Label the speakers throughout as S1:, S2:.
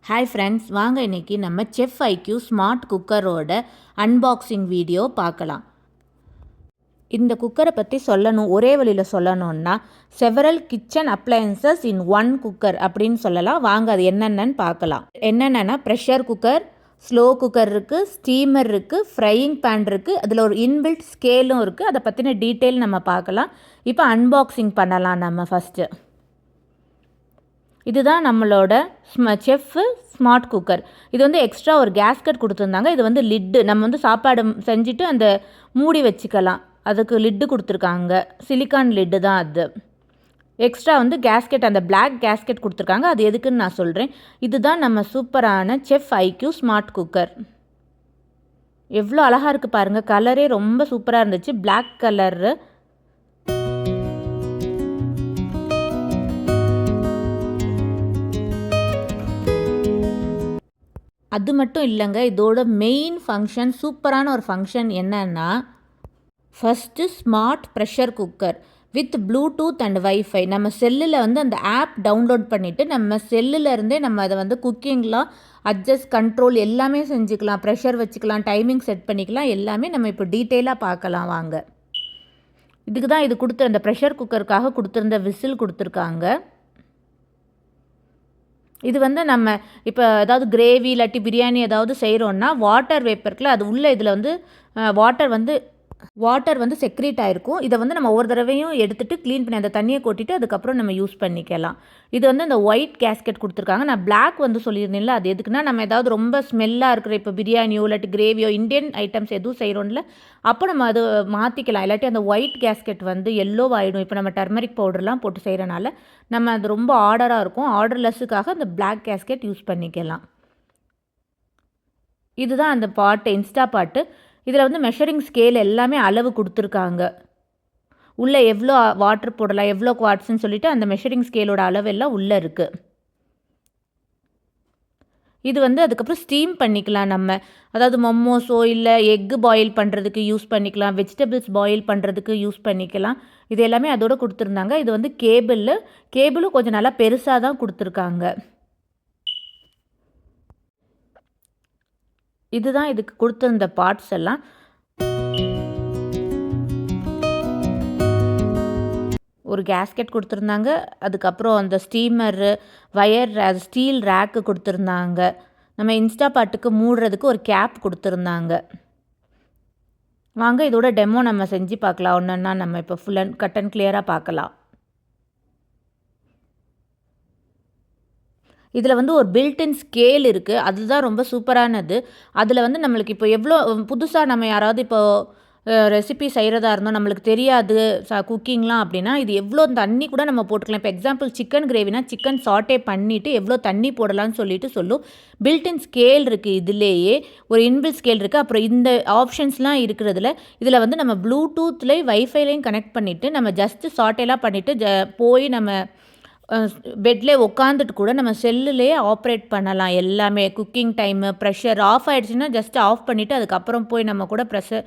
S1: Hi friends, வாங்க இன்றைக்கி நம்ம செஃப் ஐக்யூ ஸ்மார்ட் குக்கரோட அன்பாக்சிங் வீடியோ பார்க்கலாம். இந்த குக்கரை பற்றி ஒரே வழியில் சொல்லணுன்னா several kitchen appliances in one cooker அப்படின்னு சொல்லலாம். வாங்க அது என்னென்னு பார்க்கலாம். என்னென்னா ப்ரெஷர் குக்கர், ஸ்லோ குக்கர் இருக்குது, ஸ்டீமர் இருக்குது, ஃப்ரையிங் பேன் இருக்குது, அதில் ஒரு இன்பில்ட் ஸ்கேலும் இருக்குது. அதை பற்றின டீட்டெயில் நம்ம பார்க்கலாம். இப்போ அன்பாக்சிங் பண்ணலாம். நம்ம ஃபஸ்ட்டு இதுதான் நம்மளோட செஃப் ஸ்மார்ட் குக்கர். இது வந்து எக்ஸ்ட்ரா ஒரு கேஸ்கட் கொடுத்துருந்தாங்க. இது வந்து லிட்டு, நம்ம வந்து சாப்பாடு செஞ்சுட்டு அந்த மூடி வச்சுக்கலாம். அதுக்கு லிட்டு கொடுத்துருக்காங்க. சிலிக்கான் லிட்டு தான் அது. எக்ஸ்ட்ரா வந்து கேஸ்கெட், அந்த பிளாக் கேஸ்கெட் கொடுத்துருக்காங்க. அது எதுக்குன்னு நான் சொல்கிறேன். இதுதான் நம்ம சூப்பரான செஃப் ஐக்யூ ஸ்மார்ட் குக்கர். எவ்வளோ அழகாக இருக்குது பாருங்கள். கலரே ரொம்ப சூப்பராக இருந்துச்சு. Black colour. அது மட்டும் இல்லைங்க, இதோட மெயின் ஃபங்க்ஷன், சூப்பரான ஒரு ஃபங்க்ஷன் என்னன்னா, first smart pressure cooker with Bluetooth and wifi. நம்ம செல்லில் வந்து அந்த ஆப் டவுன்லோட் பண்ணிவிட்டு நம்ம செல்லுலேருந்தே நம்ம அதை வந்து குக்கிங்லாம் அட்ஜஸ்ட், கண்ட்ரோல் எல்லாமே செஞ்சுக்கலாம். ப்ரெஷர் வச்சுக்கலாம், டைமிங் செட் பண்ணிக்கலாம். எல்லாமே நம்ம இப்போ டீட்டெயிலாக பார்க்கலாம் வாங்க. இதுக்கு தான் இது அந்த ப்ரெஷர் குக்கருக்காக கொடுத்துருந்த விசில் கொடுத்துருக்காங்க. இது வந்து நம்ம இப்போ ஏதாவது கிரேவி இல்லாட்டி பிரியாணி ஏதாவது செய்கிறோன்னா வாட்டர் வேப்பருக்குல அது உள்ளே இதில் வந்து வாட்டர் வந்து செக்ரேட் ஆகிருக்கும். இதை வந்து நம்ம ஒவ்வொரு தடவையும் எடுத்துகிட்டு க்ளீன் பண்ணி அந்த தண்ணியை கொட்டிட்டு அதுக்கப்புறம் நம்ம யூஸ் பண்ணிக்கலாம். இது வந்து இந்த ஒயிட் கேஸ்கெட் கொடுத்துருக்காங்க. நான் பிளாக் வந்து சொல்லியிருந்தேன்ல, அது எதுக்குன்னா நம்ம ஏதாவது ரொம்ப ஸ்மெல்லாக இருக்கிற இப்போ பிரியாணியோ இல்லாட்டி கிரேவியோ இந்தியன் ஐட்டம்ஸ் எதுவும் செய்கிறோம்ல, அப்போ நம்ம அது மாற்றிக்கலாம். இல்லாட்டி அந்த ஒயிட் கேஸ்கெட் வந்து எல்லோ ஆகிடும். இப்போ நம்ம டர்மரிக் பவுடர்லாம் போட்டு செய்கிறனால நம்ம அது ரொம்ப ஆர்டராக இருக்கும். ஆர்டர்லெஸ்ஸுக்காக அந்த பிளாக் கேஸ்கெட் யூஸ் பண்ணிக்கலாம். இதுதான் அந்த பாட்டு, இன்ஸ்டா பாட்டு. இதில் வந்து மெஷரிங் ஸ்கேல் எல்லாமே அளவு கொடுத்துருக்காங்க. உள்ளே எவ்வளோ வாட்டர் போடலாம், எவ்வளோ குவாட்ஸ்ன்னு சொல்லிவிட்டு அந்த மெஷரிங் ஸ்கேலோட அளவெல்லாம் உள்ளே இருக்குது. இது வந்து அதுக்கப்புறம் ஸ்டீம் பண்ணிக்கலாம் நம்ம. அதாவது மொமோஸோ இல்லை எக்கு பாயில் பண்ணுறதுக்கு யூஸ் பண்ணிக்கலாம், வெஜிடபிள்ஸ் பாயில் பண்ணுறதுக்கு யூஸ் பண்ணிக்கலாம். இது எல்லாமே அதோடு கொடுத்துருந்தாங்க. இது வந்து கேபிளும் கொஞ்சம் நல்லா பெருசாக தான் கொடுத்துருக்காங்க. இதுதான் இதுக்கு கொடுத்துருந்த பார்ட்ஸ் எல்லாம். ஒரு கேஸ்கெட் கொடுத்துருந்தாங்க. அதுக்கப்புறம் அந்த ஸ்டீமரு, வயர், ஸ்டீல் ரேக்கு கொடுத்துருந்தாங்க. நம்ம இன்ஸ்டா பாட்டுக்கு மூடுறதுக்கு ஒரு கேப் கொடுத்துருந்தாங்க. வாங்க இதோட டெமோ நம்ம செஞ்சு பார்க்கலாம். ஒன்றுன்னா நம்ம இப்போ ஃபுல் அண்ட் கட் அண்ட் கிளியராக பார்க்கலாம். இதில் வந்து ஒரு பில்டின் ஸ்கேல் இருக்குது. அதுதான் ரொம்ப சூப்பரானது. அதில் வந்து நம்மளுக்கு இப்போ எவ்வளோ புதுசாக நம்ம யாராவது இப்போ ரெசிபி செய்கிறதா இருந்தோம், நம்மளுக்கு தெரியாது குக்கிங்லாம் அப்படின்னா, இது எவ்வளோ தண்ணி கூட நம்ம போட்டுக்கலாம். இப்போ எக்ஸாம்பிள் சிக்கன் கிரேவினா சிக்கன் சாட்டே பண்ணிவிட்டு எவ்வளோ தண்ணி போடலான்னு சொல்லிட்டு சொல்லும். பில்டின் ஸ்கேல் இருக்குது. இதுலேயே ஒரு இன்பில் ஸ்கேல் இருக்குது. அப்புறம் இந்த ஆப்ஷன்ஸ்லாம் இருக்கிறதுல இதில் வந்து நம்ம ப்ளூடூத்லேயும் வைஃபைலையும் கனெக்ட் பண்ணிவிட்டு நம்ம ஜஸ்ட்டு சாட்டேலாம் பண்ணிவிட்டு போய் நம்ம பெட்லேயே உட்காந்துட்டு கூட நம்ம செல்லுலேயே ஆப்ரேட் பண்ணலாம். எல்லாமே குக்கிங் டைமு, ப்ரெஷர் ஆஃப் ஆகிடுச்சின்னா ஜஸ்ட் ஆஃப் பண்ணிவிட்டு அதுக்கப்புறம் போய் நம்ம கூட ப்ரெஷர்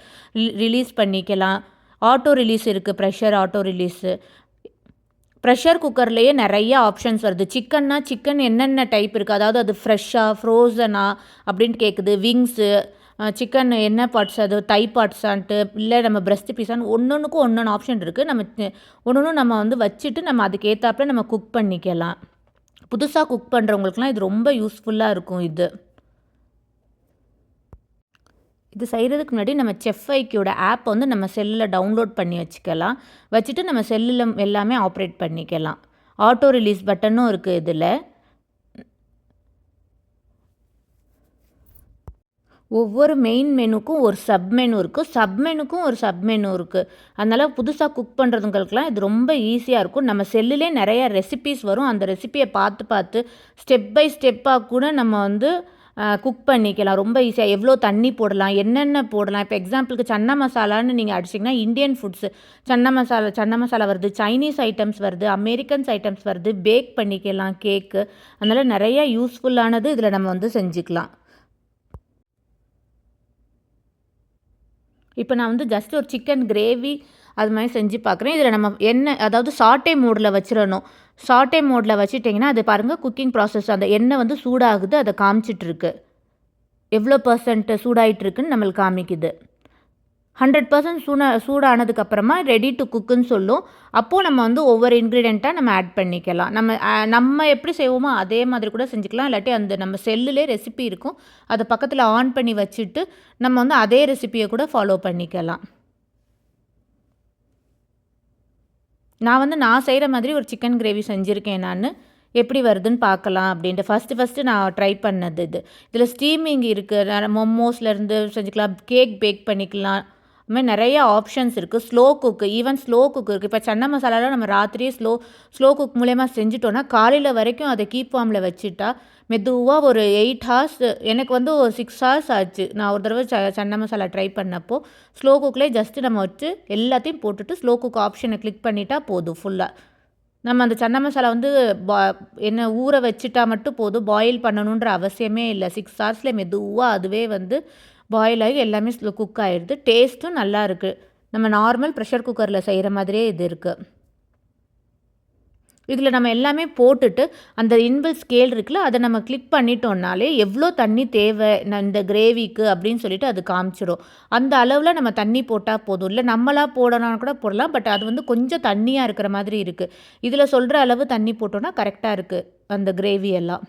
S1: ரிலீஸ் பண்ணிக்கலாம். ஆட்டோ ரிலீஸ் இருக்குது, ப்ரெஷர் ஆட்டோ ரிலீஸு. ப்ரெஷர் குக்கர்லேயே நிறைய ஆப்ஷன்ஸ் வருது. சிக்கன் என்னென்ன டைப் இருக்குது, அதாவது அது ஃப்ரெஷ்ஷாக ஃப்ரோசனா அப்படின்ட்டு கேட்குது. விங்ஸு, சிக்கன் என்ன பார்ட்ஸ், அது தை பார்ட்ஸான்ட்டு இல்லை நம்ம பிரெஸ்ட் பீஸான்னு ஒன்றொன்றுக்கும் ஒன்றொன்று ஆப்ஷன் இருக்குது. நம்ம ஒன்று நம்ம வந்து வச்சுட்டு நம்ம அதுக்கு ஏற்றாப்புல நம்ம குக் பண்ணிக்கலாம். புதுசாக குக் பண்ணுறவங்களுக்குலாம் இது ரொம்ப யூஸ்ஃபுல்லாக இருக்கும். இது செய்கிறதுக்கு முன்னாடி நம்ம செஃப் ஐக்யூட ஆப் வந்து நம்ம செல்லில் டவுன்லோட் பண்ணி வச்சுட்டு நம்ம செல்லில் எல்லாமே ஆப்ரேட் பண்ணிக்கலாம். ஆட்டோ ரிலீஸ் பட்டனும் இருக்குது இதில். ஒவ்வொரு மெயின் மெனுக்கும் ஒரு சப்மெனு இருக்குது. சப்மெனுக்கும் இருக்குது. அதனால் புதுசாக குக் பண்ணுறதுங்களுக்கெல்லாம் இது ரொம்ப ஈஸியாக இருக்கும். நம்ம செல்லுலே நிறைய ரெசிபீஸ் வரும். அந்த ரெசிபியை பார்த்து ஸ்டெப் பை ஸ்டெப்பாக கூட நம்ம வந்து குக் பண்ணிக்கலாம். ரொம்ப ஈஸியாக எவ்வளோ தண்ணி போடலாம், என்னென்ன போடலாம். இப்போ எக்ஸாம்பிளுக்கு சன்னா மசாலான்னு நீங்கள் அடிச்சிங்கன்னா இந்தியன் ஃபுட்ஸு சன்னா மசாலா வருது, சைனீஸ் ஐட்டம்ஸ் வருது, அமெரிக்கன்ஸ் ஐட்டம்ஸ் வருது. பேக் பண்ணிக்கலாம் கேக்கு. அதனால் நிறைய யூஸ்ஃபுல்லானது இதில் நம்ம வந்து செஞ்சுக்கலாம். இப்போ நான் வந்து ஜஸ்ட் ஒரு சிக்கன் கிரேவி அது மாதிரி செஞ்சு பார்க்குறேன். இதில் நம்ம எண்ணெய் அதாவது சாட்டே மோடில் வச்சிடணும். சாட்டே மோடில் வச்சுட்டிங்கன்னா அது பாருங்கள் குக்கிங் ப்ராசஸ் அந்த எண்ணெய் வந்து சூடாகுது, அதை காமிச்சிட்ருக்கு. எவ்வளோ % சூடாயிட்ருக்குன்னு நம்மளுக்கு காமிக்குது. 100% சூடானதுக்கப்புறமா ரெடி டு குக்குன்னு சொல்லும். அப்போது நம்ம வந்து ஒவ்வொரு இன்க்ரீடியண்ட்டாக நம்ம ஆட் பண்ணிக்கலாம். நம்ம எப்படி செய்வோமோ அதே மாதிரி கூட செஞ்சுக்கலாம். இல்லாட்டி அந்த நம்ம செல்லுலே ரெசிபி இருக்கும். அதை பக்கத்தில் ஆன் பண்ணி வச்சுட்டு நம்ம வந்து அதே ரெசிபியை கூட ஃபாலோ பண்ணிக்கலாம். நான் செய்கிற மாதிரி ஒரு சிக்கன் கிரேவி செஞ்சுருக்கேன் நான். எப்படி வருதுன்னு பார்க்கலாம் அப்படின்ட்டு ஃபஸ்ட்டு நான் ட்ரை பண்ணது இது. இதில் ஸ்டீமிங் இருக்குது. மோமோஸ்லேருந்து செஞ்சுக்கலாம், கேக் பேக் பண்ணிக்கலாம். அது மாதிரி நிறைய ஆப்ஷன்ஸ் இருக்குது. ஸ்லோ குக்கு, ஈவன் ஸ்லோ குக் இருக்குது. இப்போ சன்னா மசாலாலாம் நம்ம ராத்திரியே ஸ்லோ குக் மூலயமா செஞ்சுட்டோன்னா காலையில் வரைக்கும் அதை கீப் ஃபார்மில் வச்சுட்டா மெதுவாக ஒரு 8 ஹார்ஸ், எனக்கு வந்து ஒரு 6 ஹார்ஸ் ஆச்சு. நான் ஒரு தடவை சன்னா மசாலா ட்ரை பண்ணப்போ ஸ்லோ குக்லேயே ஜஸ்ட்டு நம்ம வச்சு எல்லாத்தையும் போட்டுட்டு ஸ்லோ குக் ஆப்ஷனை கிளிக் பண்ணிட்டா போதும் ஃபுல்லாக. நம்ம அந்த சன்னா மசாலா வந்து ஊற வச்சுட்டா மட்டும் போதும், பாயில் பண்ணணுன்ற அவசியமே இல்லை. 6 ஹார்ஸில் மெதுவாக அதுவே வந்து பாயில் ஆகி எல்லாமே குக் ஆகிடுது. டேஸ்ட்டும் நல்லா இருக்குது. நம்ம நார்மல் ப்ரெஷர் குக்கரில் செய்கிற மாதிரியே இது இருக்குது. இதில் நம்ம எல்லாமே போட்டுட்டு அந்த இன்பில்ட் ஸ்கேல் இருக்குல்ல, அதை நம்ம கிளிக் பண்ணிட்டோம்னாலே எவ்வளோ தண்ணி தேவை இந்த கிரேவிக்கு அப்படின்னு சொல்லிட்டு அது காமிச்சிடும். அந்த அளவில் நம்ம தண்ணி போட்டால் போதும். இல்லை நம்மளாக போடணும்னா கூட போடலாம். பட் அது வந்து கொஞ்சம் தண்ணியாக இருக்கிற மாதிரி இருக்குது. இதில் சொல்கிற அளவு தண்ணி போட்டோன்னா கரெக்டாக இருக்குது அந்த கிரேவி எல்லாம்.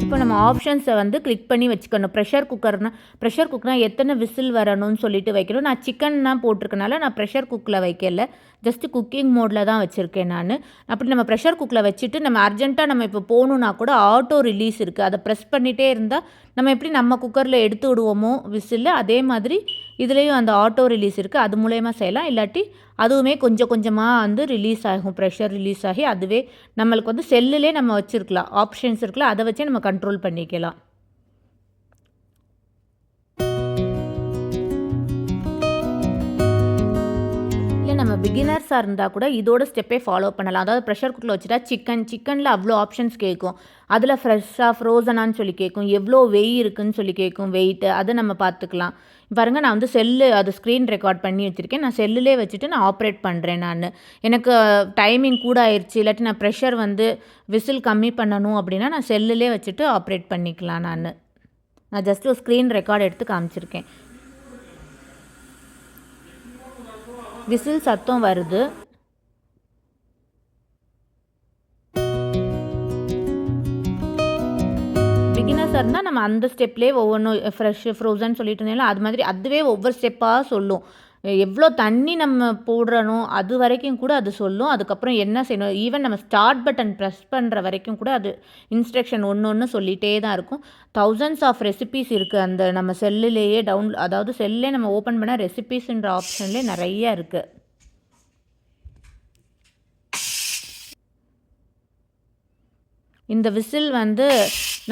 S1: இப்போ நம்ம ஆப்ஷன்ஸை வந்து கிளிக் பண்ணி வச்சுக்கணும். ப்ரெஷர் குக்கர்னால் எத்தனை விசில் வரணும்னு சொல்லிட்டு வைக்கணும். நான் சிக்கன் தான் போட்டிருக்கனால நான் ப்ரெஷர் குக்கில் வைக்கல, ஜஸ்ட்டு குக்கிங் மோடில் தான் வச்சுருக்கேன் நான். அப்படி நம்ம ப்ரெஷர் குக்கில் வச்சுட்டு நம்ம அர்ஜென்ட்டாக நம்ம இப்போ போகணுன்னா கூட ஆட்டோ ரிலீஸ் இருக்குது. அதை ப்ரெஸ் பண்ணிகிட்டே இருந்தால் நம்ம எப்படி நம்ம குக்கரில் எடுத்து விடுவோமோ விசில், அதே மாதிரி இதுலேயும் அந்த ஆட்டோ ரிலீஸ் இருக்குது. அது மூலயமா செய்யலாம். இல்லாட்டி அதுவுமே கொஞ்சம் கொஞ்சமாக வந்து ரிலீஸ் ஆகும், ப்ரெஷர் ரிலீஸ் ஆகி அதுவே நம்மளுக்கு வந்து செல்லுலே நம்ம வச்சுருக்கலாம். ஆப்ஷன்ஸ் இருக்குல்ல, அதை வச்சே நம்ம கண்ட்ரோல் பண்ணிக்கலாம். நம்ம பிகினர்ஸாக இருந்தால் கூட இதோட ஸ்டெப்பே ஃபாலோ பண்ணலாம். அதாவது ப்ரெஷர் குக்கரில் வச்சுட்டா சிக்கனில் அவ்வளோ ஆப்ஷன்ஸ் கேட்கும். அதில் ஃப்ரெஷ்ஷாக ஃப்ரோசனான்னு சொல்லி கேட்கும், எவ்வளோ வெய் இருக்குதுன்னு சொல்லி கேட்கும், வெயிட்டு அதை நம்ம பார்த்துக்கலாம். பாருங்கள், நான் வந்து அது ஸ்க்ரீன் ரெக்கார்ட் பண்ணி வச்சுருக்கேன். நான் செல்லுலே வச்சுட்டு நான் ஆப்ரேட் பண்ணுறேன். எனக்கு டைமிங் கூட ஆயிடுச்சு, இல்லாட்டி நான் ப்ரெஷர் வந்து விசில் கம்மி பண்ணணும் அப்படின்னா நான் செல்லுலே வச்சுட்டு ஆப்ரேட் பண்ணிக்கலாம். நான் ஜஸ்ட் ஒரு ஸ்க்ரீன் ரெக்கார்ட் எடுத்து காமிச்சிருக்கேன். விசில் சத்தம் வருது. பிகினர்ஸாக இருந்தால் நம்ம அந்த ஸ்டெப்லேயே ஒவ்வொன்றும் ஃப்ரோசன் சொல்லிட்டு இருந்தேன், அது மாதிரி அதுவே ஒவ்வொரு ஸ்டெப்பாக சொல்லும். எவ்வளோ தண்ணி நம்ம போடுறனோ அது வரைக்கும் கூட அது சொல்லும். அதுக்கப்புறம் என்ன செய்யணும், ஈவன் நம்ம ஸ்டார்ட் பட்டன் ப்ரெஸ் பண்ணுற வரைக்கும் கூட அது இன்ஸ்ட்ரக்ஷன் ஒன்று சொல்லிகிட்டே தான் இருக்கும். தௌசண்ட்ஸ் ஆஃப் ரெசிபீஸ் இருக்குது அந்த நம்ம செல்லுலேயே அதாவது செல்லே நம்ம ஓப்பன் பண்ணால் ரெசிபீஸ்ன்ற ஆப்ஷன்லேயே நிறைய இருக்குது. இந்த விசில் வந்து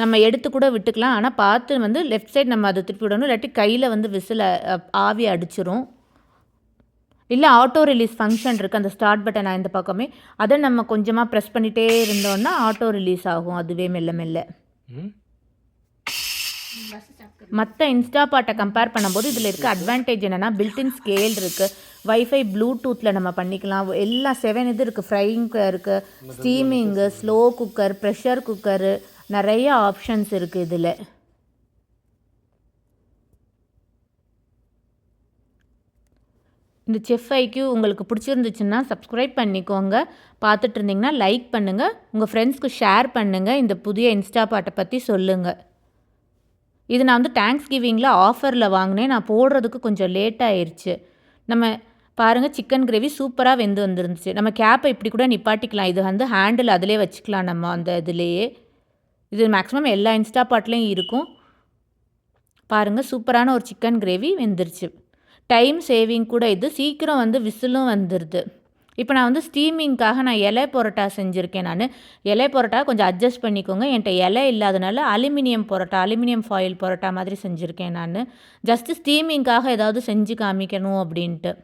S1: நம்ம எடுத்து கூட விட்டுக்கலாம். ஆனால் பார்த்து வந்து லெஃப்ட் சைட் நம்ம அதை திருப்பி விடணும், இல்லாட்டி கையில் வந்து விசில் ஆவி அடிச்சிரும். இல்லை ஆட்டோ ரிலீஸ் ஃபங்க்ஷன் இருக்குது அந்த ஸ்டார்ட் பட்டன் இந்த பக்கமே, அதை நம்ம கொஞ்சமாக ப்ரெஸ் பண்ணிகிட்டே இருந்தோம்னா ஆட்டோ ரிலீஸ் ஆகும் அதுவே மெல்ல மெல்ல. மற்ற இன்ஸ்டாபாட்டை கம்பேர் பண்ணும்போது இதில் இருக்க அட்வான்டேஜ் என்னென்னா பில்டின் ஸ்கேல் இருக்குது, வைஃபை ப்ளூடூத்தில் நம்ம பண்ணிக்கலாம். எல்லாம் 7 இது இருக்குது, ஃப்ரைங் இருக்குது, steaming, slow cooker, pressure cooker, நிறைய ஆப்ஷன்ஸ் இருக்குது இதில். இந்த செஃப் ஐக்யூ உங்களுக்கு பிடிச்சிருந்துச்சுன்னா சப்ஸ்கிரைப் பண்ணிக்கோங்க. பார்த்துட்டு இருந்தீங்கன்னா லைக் பண்ணுங்கள், உங்கள் ஃப்ரெண்ட்ஸ்க்கு ஷேர் பண்ணுங்கள், இந்த புதிய இன்ஸ்டாபாட்டை பற்றி சொல்லுங்கள். இது நான் வந்து தேங்க்ஸ் கிவிங்கில் ஆஃபரில் வாங்கினேன். நான் போடுறதுக்கு கொஞ்சம் லேட் ஆயிடுச்சு. நம்ம பாருங்கள், சிக்கன் கிரேவி சூப்பராக வெந்து வந்துருந்துச்சு. நம்ம கேப்பை இப்படி கூட நிப்பாட்டிக்கலாம். இது வந்து ஹேண்டில் அதிலே வச்சுக்கலாம் நம்ம அந்த இதுலேயே. இது மேக்ஸிமம் எல்லா இன்ஸ்டாபாட்லேயும் இருக்கும். பாருங்கள், சூப்பரான ஒரு சிக்கன் கிரேவி வெந்துருச்சு. டைம் சேவிங் கூட, இது சீக்கிரம் வந்து விசிலும் வந்துடுது. இப்போ நான் வந்து ஸ்டீமிங்காக நான் இலை பரோட்டா செஞ்சுருக்கேன். இலை பரோட்டா கொஞ்சம் அட்ஜஸ்ட் பண்ணிக்கோங்க, என்கிட்ட இலை இல்லாதனால அலுமினியம் ஃபாயில் பரோட்டா மாதிரி செஞ்சுருக்கேன். ஜஸ்ட்டு ஸ்டீமிங்காக ஏதாவது செஞ்சு காமிக்கணும் அப்படின்ட்டு.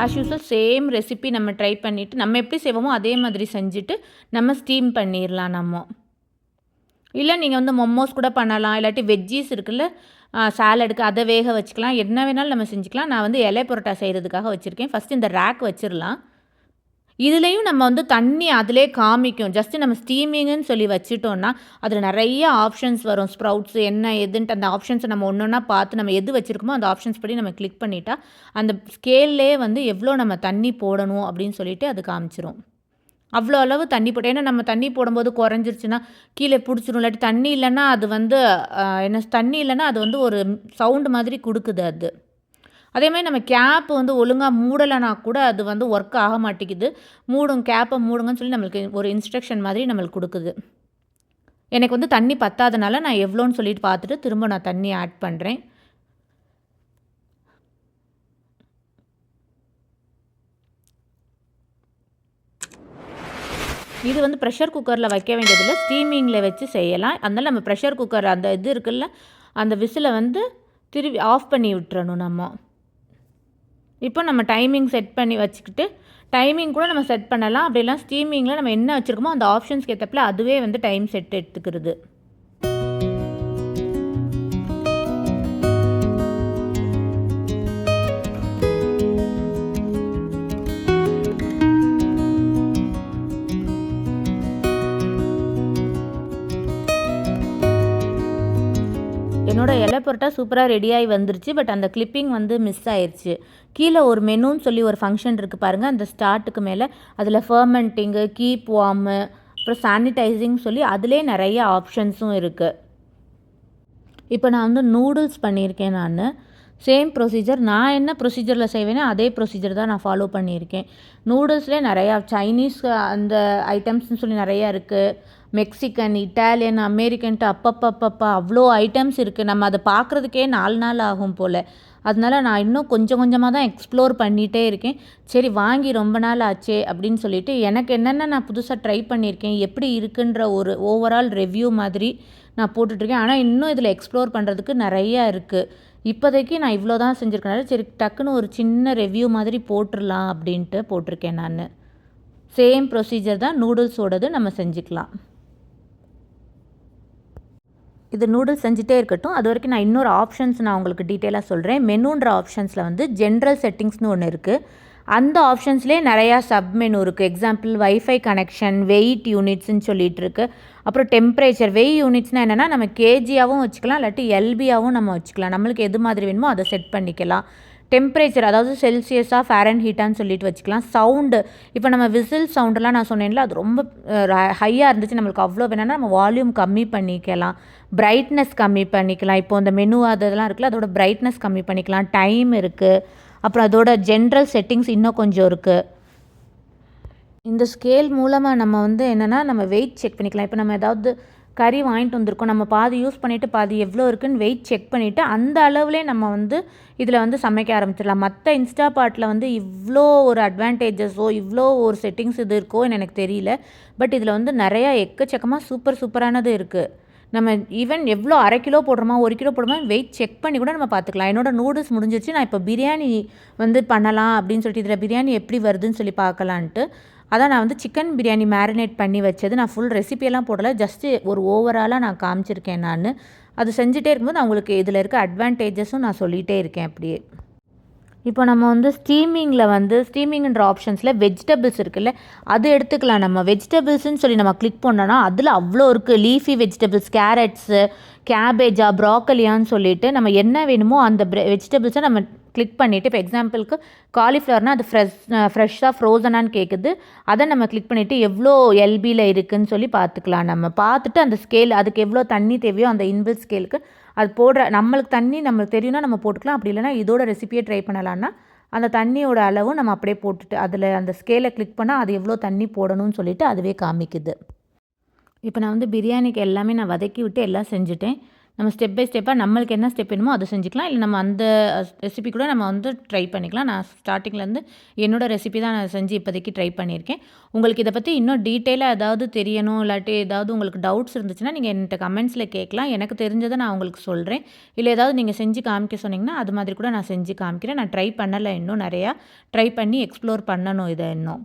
S1: ஆஸ் யூஸ்வல் சேம் ரெசிபி நம்ம ட்ரை பண்ணிவிட்டு நம்ம எப்படி செய்வோமோ அதே மாதிரி செஞ்சுட்டு நம்ம ஸ்டீம் பண்ணிடலாம் நம்ம. இல்லை நீங்கள் வந்து மொமோஸ் கூட பண்ணலாம், இல்லாட்டி வெஜ்ஜீஸ் இருக்குல்ல சாலடுக்கு அதை வேக வச்சுக்கலாம், என்ன வேணாலும் நம்ம செஞ்சுக்கலாம். நான் வந்து இலை பரோட்டா செய்கிறதுக்காக வச்சுருக்கேன். ஃபஸ்ட்டு இந்த ரேக் வச்சிடலாம். இதுலேயும் நம்ம வந்து தண்ணி அதிலே காமிக்கும். ஜஸ்ட்டு நம்ம ஸ்டீமிங்குன்னு சொல்லி வச்சுட்டோன்னா அதில் நிறைய ஆப்ஷன்ஸ் வரும். ஸ்ப்ரவுட்ஸ் என்ன எதுன்ட்டு அந்த ஆப்ஷன்ஸை நம்ம ஒன்று ஒன்றா பார்த்து நம்ம எது வச்சுருக்கோமோ அந்த ஆப்ஷன்ஸ் படி நம்ம கிளிக் பண்ணிட்டா அந்த ஸ்கேல்லே வந்து எவ்வளோ நம்ம தண்ணி போடணும் அப்படின்னு சொல்லிட்டு அது காமிச்சிரும். அவ்வளோ அளவு தண்ணி போட்டோம். ஏன்னா நம்ம தண்ணி போடும்போது குறைஞ்சிருச்சுன்னா கீழே பிடிச்சிரும். இல்லாட்டி தண்ணி இல்லைன்னா அது வந்து தண்ணி இல்லைன்னா அது வந்து ஒரு சவுண்டு மாதிரி கொடுக்குது அது. அதேமாதிரி நம்ம கேப் வந்து ஒழுங்காக மூடலைனா கூட அது வந்து ஒர்க் ஆக மாட்டேங்குது. கேப்பை மூடுங்கன்னு சொல்லி நம்மளுக்கு ஒரு இன்ஸ்ட்ரக்ஷன் மாதிரி நம்மளுக்கு கொடுக்குது. எனக்கு வந்து தண்ணி பத்தாதனால நான் எவ்வளோன்னு சொல்லிட்டு பார்த்துட்டு திரும்ப நான் தண்ணி ஆட் பண்ணுறேன். இது வந்து ப்ரெஷர் குக்கரில் வைக்க வேண்டியதில்லை, ஸ்டீமிங்கில் வச்சு செய்யலாம். அதனால் நம்ம ப்ரெஷர் குக்கர் அந்த இது இருக்குல்ல அந்த விசிலை வந்து திருப்பி ஆஃப் பண்ணி விட்டுறணும் நம்ம. இப்போ நம்ம டைமிங் செட் பண்ணி வச்சுக்கிட்டு டைமிங் கூட நம்ம செட் பண்ணலாம். அப்படிலாம் ஸ்டீமிங்கில் நம்ம என்ன வச்சுருக்கோமோ அந்த ஆப்ஷன்ஸ்க்கு ஏற்றப்பில் அதுவே வந்து டைம் செட் எடுத்துக்கிறது. என்னோட இலை பரோட்டா சூப்பராக ரெடியாகி வந்துருச்சு. பட் அந்த கிளிப்பிங் வந்து மிஸ் ஆயிடுச்சு. கீழே ஒரு மெனுன்னு சொல்லி ஒரு ஃபங்க்ஷன் இருக்குது பாருங்கள், அந்த ஸ்டார்ட்டுக்கு மேலே அதில் ஃபர்மெண்டிங்கு, கீப் வார்மு, அப்புறம் சானிடைசிங் சொல்லி அதிலே நிறைய ஆப்ஷன்ஸும் இருக்குது. இப்போ நான் வந்து நூடுல்ஸ் பண்ணியிருக்கேன். நான் சேம் ப்ரொசீஜர், நான் என்ன ப்ரொசீஜரில் செய்வேனோ அதே ப்ரொசீஜர் தான் நான் ஃபாலோ பண்ணியிருக்கேன். நூடுல்ஸ்லேயே நிறையா சைனீஸ் அந்த ஐட்டம்ஸ்னு சொல்லி நிறையா இருக்குது. மெக்சிகன், இட்டாலியன், அமெரிக்கன்ட்டு அப்பப்பப்பப்பா அவ்வளோ ஐட்டம்ஸ் இருக்குது. நம்ம அதை பார்க்குறதுக்கே 4 நாள் ஆகும் போல். அதனால நான் இன்னும் கொஞ்சம் கொஞ்சமாக தான் எக்ஸ்ப்ளோர் பண்ணிகிட்டே இருக்கேன். சரி வாங்கி ரொம்ப நாள் ஆச்சே அப்படின்னு சொல்லிட்டு எனக்கு என்னென்ன நான் புதுசாக ட்ரை பண்ணியிருக்கேன், எப்படி இருக்குன்ற ஒரு ஓவரால் ரிவ்யூ மாதிரி நான் போட்டுட்ருக்கேன். ஆனால் இன்னும் இதில் எக்ஸ்ப்ளோர் பண்ணுறதுக்கு நிறையா இருக்குது. இப்போதைக்கு நான் இவ்வளோ தான் செஞ்சுருக்கனால சரி டக்குன்னு ஒரு சின்ன ரிவ்யூ மாதிரி போட்டுடலாம் அப்படின்ட்டு போட்டிருக்கேன் நான். சேம் ப்ரொசீஜர் தான் நூடுல்ஸோடது, நம்ம செஞ்சுக்கலாம். இது நூடுல்ஸ் செஞ்சுட்டே இருக்கட்டும். அது வரைக்கும் நான் இன்னொரு ஆப்ஷன்ஸ் நான் உங்களுக்கு டீட்டெயிலாக சொல்கிறேன். மெனுன்ற ஆப்ஷன்ஸில் வந்து ஜென்ரல் செட்டிங்ஸ்னு ஒன்று இருக்குது. அந்த ஆப்ஷன்ஸ்லேயே நிறையா சப் மெனு இருக்குது. எக்ஸாம்பிள் வைஃபை கனெக்ஷன், வெயிட் யூனிட்ஸ்ன்னு சொல்லிட்டு இருக்கு. அப்புறம் டெம்பரேச்சர். யூனிட்ஸ்னால் என்னென்னா நம்ம கேஜியாகவும் வச்சுக்கலாம், இல்லாட்டி எல்பியாகவும் நம்ம வச்சுக்கலாம். நம்மளுக்கு எது மாதிரி வேணுமோ அதை செட் பண்ணிக்கலாம். டெம்பரேச்சர் அதாவது செல்சியஸாக ஃபேரன் ஹீட்டான்னு சொல்லிட்டு வச்சுக்கலாம். சவுண்டு, இப்போ நம்ம விசில் சவுண்டெல்லாம் நான் சொன்னேன்ல அது ரொம்ப ஹையாக இருந்துச்சு, நம்மளுக்கு அவ்வளோ வேணும்னா நம்ம வால்யூம் கம்மி பண்ணிக்கலாம். பிரைட்னஸ் கம்மி பண்ணிக்கலாம். இப்போ இந்த மெனு அதெல்லாம் இருக்குல்ல அதோட பிரைட்னஸ் கம்மி பண்ணிக்கலாம். டைம் இருக்குது. அப்புறம் அதோட ஜென்ரல் செட்டிங்ஸ் இன்னும் கொஞ்சம் இருக்குது. இந்த ஸ்கேல் மூலமாக நம்ம வந்து என்னென்னா நம்ம வெயிட் செக் பண்ணிக்கலாம். இப்போ நம்ம ஏதாவது கறி வாங்கிட்டு வந்திருக்கோம், நம்ம பாதி யூஸ் பண்ணிவிட்டு பாதி எவ்வளோ இருக்குதுன்னு வெயிட் செக் பண்ணிவிட்டு அந்த அளவுலேயே நம்ம வந்து இதில் வந்து சமைக்க ஆரம்பிச்சிடலாம். மற்ற இன்ஸ்டாபாட்டில் வந்து இவ்வளோ ஒரு அட்வான்டேஜஸோ இவ்வளோ ஒரு செட்டிங்ஸ் இது இருக்கோ எனக்கு தெரியல. பட் இதில் வந்து நிறையா எக்கச்சக்கமாக சூப்பரானது இருக்குது. நம்ம ஈவன் எவ்வளோ 1/2 கிலோ போடுறோமா 1 கிலோ போடுறோமா வெயிட் செக் பண்ணி கூட நம்ம பார்த்துக்கலாம். என்னோடய நூடுல்ஸ் முடிஞ்சிருச்சு. நான் இப்போ பிரியாணி வந்து பண்ணலாம் அப்படின்னு சொல்லிட்டு இதில் பிரியாணி எப்படி வருதுன்னு சொல்லி பார்க்கலான்ட்டு அதான் நான் வந்து சிக்கன் பிரியாணி மேரினேட் பண்ணி வச்சது. நான் ஃபுல் ரெசிபியெல்லாம் போடலை, ஜஸ்ட்டு ஒரு ஓவராலாக நான் காமிச்சிருக்கேன். நான் அது செஞ்சுட்டே இருக்கும்போது அவங்களுக்கு இதில் இருக்க அட்வான்டேஜஸும் நான் சொல்லிகிட்டே இருக்கேன் அப்படியே. இப்போ நம்ம வந்து ஸ்டீமிங்கிற ஆப்ஷன்ஸில் வெஜிடபிள்ஸ் இருக்குல்ல அது எடுத்துக்கலாம். நம்ம வெஜிடபிள்ஸ்ன்னு சொல்லி நம்ம கிளிக் பண்ணோன்னா அதில் அவ்வளோ இருக்குது. லீஃபி வெஜிடபிள்ஸ், கேரட்ஸு, கேபேஜா, ப்ராக்கலியான்னு சொல்லிட்டு நம்ம என்ன வேணுமோ அந்த வெஜிடபிள்ஸை நம்ம கிளிக் பண்ணிவிட்டு, இப்போ எக்ஸாம்பிளுக்கு காலிஃப்ளவர்னால் அது ஃப்ரெஷ்ஷாக ஃப்ரோசனான்னு கேட்குது. அதை நம்ம கிளிக் பண்ணிவிட்டு எவ்வளோ எல்பியில் இருக்குதுன்னு சொல்லி பார்த்துக்கலாம். நம்ம பார்த்துட்டு அந்த ஸ்கேல் அதுக்கு எவ்வளோ தண்ணி தேவையோ அந்த இன்பில்ட் ஸ்கேலுக்கு அது போடுற நம்மளுக்கு தண்ணி நம்மளுக்கு தெரியும்னா நம்ம போட்டுக்கலாம். அப்படி இல்லைனா இதோட ரெசிபியை ட்ரை பண்ணலான்னா அந்த தண்ணியோட அளவும் நம்ம அப்படியே போட்டுட்டு அதில் அந்த ஸ்கேலை கிளிக் பண்ணால் அது எவ்வளோ தண்ணி போடணும்னு சொல்லிட்டு அதுவே காமிக்குது. இப்போ நான் வந்து பிரியாணிக்கு எல்லாமே நான் வதக்கி விட்டு எல்லாம் செஞ்சுட்டேன். நம்ம ஸ்டெப் பை ஸ்டெப்பாக நம்மளுக்கு என்ன ஸ்டெப் வேணுமோ அதை செஞ்சுக்கலாம். இல்லை நம்ம அந்த ரெசிபி கூட நம்ம வந்து ட்ரை பண்ணிக்கலாம். நான் ஸ்டார்டிங்லேருந்து என்னோட ரெசிபி தான் நான் செஞ்சு இப்போதைக்கு ட்ரை பண்ணியிருக்கேன். உங்களுக்கு இதை பற்றி இன்னும் டீட்டெயிலாக ஏதாவது தெரியணும், இல்லாட்டி ஏதாவது உங்களுக்கு டவுட்ஸ் இருந்துச்சுன்னா நீங்கள் என்கிட்ட கமெண்ட்ஸில் கேட்கலாம். எனக்கு தெரிஞ்சதை நான் உங்களுக்கு சொல்கிறேன். இல்லை ஏதாவது நீங்கள் செஞ்சு காமிக்க சொன்னீங்கன்னா அது மாதிரி கூட நான் செஞ்சு காமிக்கிறேன். நான் ட்ரை பண்ணலை, இன்னும் நிறையா ட்ரை பண்ணி எக்ஸ்ப்ளோர் பண்ணணும் இதை இன்னும்.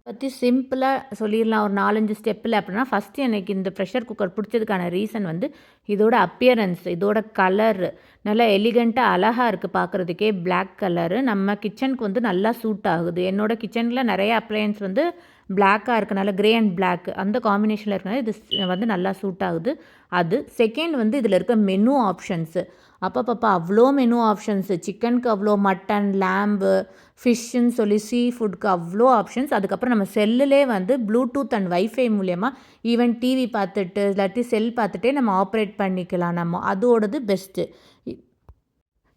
S1: பற்றி சிம்பிளாக சொல்லிடலாம் ஒரு 4-5 ஸ்டெப்பில். அப்படின்னா ஃபஸ்ட்டு எனக்கு இந்த ப்ரெஷர் குக்கர் பிடிச்சதுக்கான ரீசன் வந்து இதோட அப்பியரன்ஸ், இதோட கலர் நல்லா எலிகண்ட்டாக அழகாக இருக்குது பார்க்குறதுக்கே. பிளாக் கலரு நம்ம கிச்சனுக்கு வந்து நல்லா சூட் ஆகுது. என்னோடய கிச்சனில் நிறைய அப்ளையன்ஸ் வந்து பிளாக்காக இருக்கனால, கிரே அண்ட் பிளாக் அந்த காம்பினேஷனில் இருக்கனால இது வந்து நல்லா சூட் ஆகுது. அது செகண்ட் வந்து இதில் இருக்க மெனு ஆப்ஷன்ஸு, அப்பப்பப்பா அவ்வளோ மெனு ஆப்ஷன்ஸு. சிக்கனுக்கு அவ்வளோ, மட்டன், லேம்பு, ஃபிஷ்ஷுன்னு சொல்லி சீ ஃபுட்க்கு அவ்வளோ ஆப்ஷன்ஸ். அதுக்கப்புறம் நம்ம செல்லுலே வந்து ப்ளூடூத் அண்ட் வைஃபை மூலயமா ஈவன் டிவி பார்த்துட்டு இல்லாட்டி செல் பார்த்துட்டே நம்ம ஆப்ரேட் பண்ணிக்கலாம். நம்ம அதோடது பெஸ்ட்டு.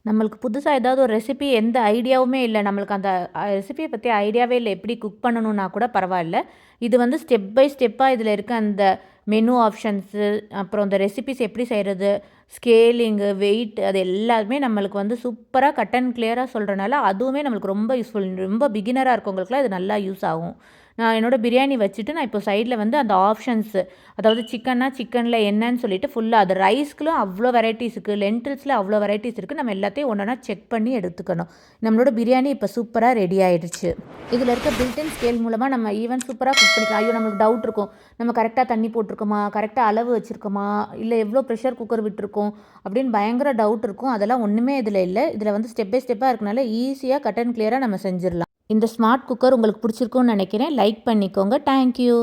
S1: நம்மளுக்கு புதுசாக ஏதாவது ஒரு ரெசிபி எந்த ஐடியாவுமே இல்லை, நம்மளுக்கு அந்த ரெசிபியை பற்றி ஐடியாவே இல்லை, எப்படி குக் பண்ணணுன்னா கூட பரவாயில்ல. இது வந்து ஸ்டெப் பை ஸ்டெப்பாக இதில் இருக்க அந்த மெனு ஆப்ஷன்ஸு, அப்புறம் இந்த ரெசிபிஸ் எப்படி செய்கிறது, ஸ்கேலிங்கு, வெயிட், அது எல்லாமே நம்மளுக்கு வந்து சூப்பராக கட் அண்ட் கிளியராக சொல்கிறனால அதுவுமே நம்மளுக்கு ரொம்ப யூஸ்ஃபுல். ரொம்ப பிகினராக இருக்கவங்களுக்குலாம் இது நல்லா யூஸ் ஆகும். நான் என்னோடய பிரியாணி வச்சுட்டு நான் இப்போ சைடில் வந்து அந்த ஆப்ஷன்ஸு, அதாவது சிக்கன்னா சிக்கனில் என்னன்னு சொல்லிட்டு ஃபுல்லாக அது ரைஸ்க்குலாம் அவ்வளோ வெரைட்டிஸ் இருக்குது, லென்டில்ஸில் அவ்வளோ வெரைட்டிஸ் இருக்குது. நம்ம எல்லாத்தையும் ஒன்றா செக் பண்ணி எடுத்துக்கணும். நம்மளோட பிரியாணி இப்போ சூப்பராக ரெடி ஆகிடுச்சு. இதில் இருக்க பில்டின் ஸ்கேல் மூலமாக நம்ம ஈவன் சூப்பராக குக் பண்ணிக்கலாம். ஐயோ நம்மளுக்கு டவுட் இருக்கும், நம்ம கரெக்டாக தண்ணி போட்டிருக்கோமா, கரெக்டாக அளவு வச்சுருக்கோமா, இல்லை எவ்வளோ ப்ரெஷர் குக்கர் விட்டுருக்கோம் அப்படின்னு பயங்கர டவுட் இருக்கும். அதெல்லாம் ஒன்றுமே இதில் இல்லை. இதில் வந்து ஸ்டெப் பை ஸ்டெப்பாக இருக்கனால ஈஸியாக கட் அண்ட் கிளியராக நம்ம செஞ்சிடலாம். இந்த ஸ்மார்ட் குக்கர் உங்களுக்கு பிடிச்சிருக்குன்னு நினைக்கிறேன். லைக் பண்ணிக்கோங்க. தேங்க்யூ.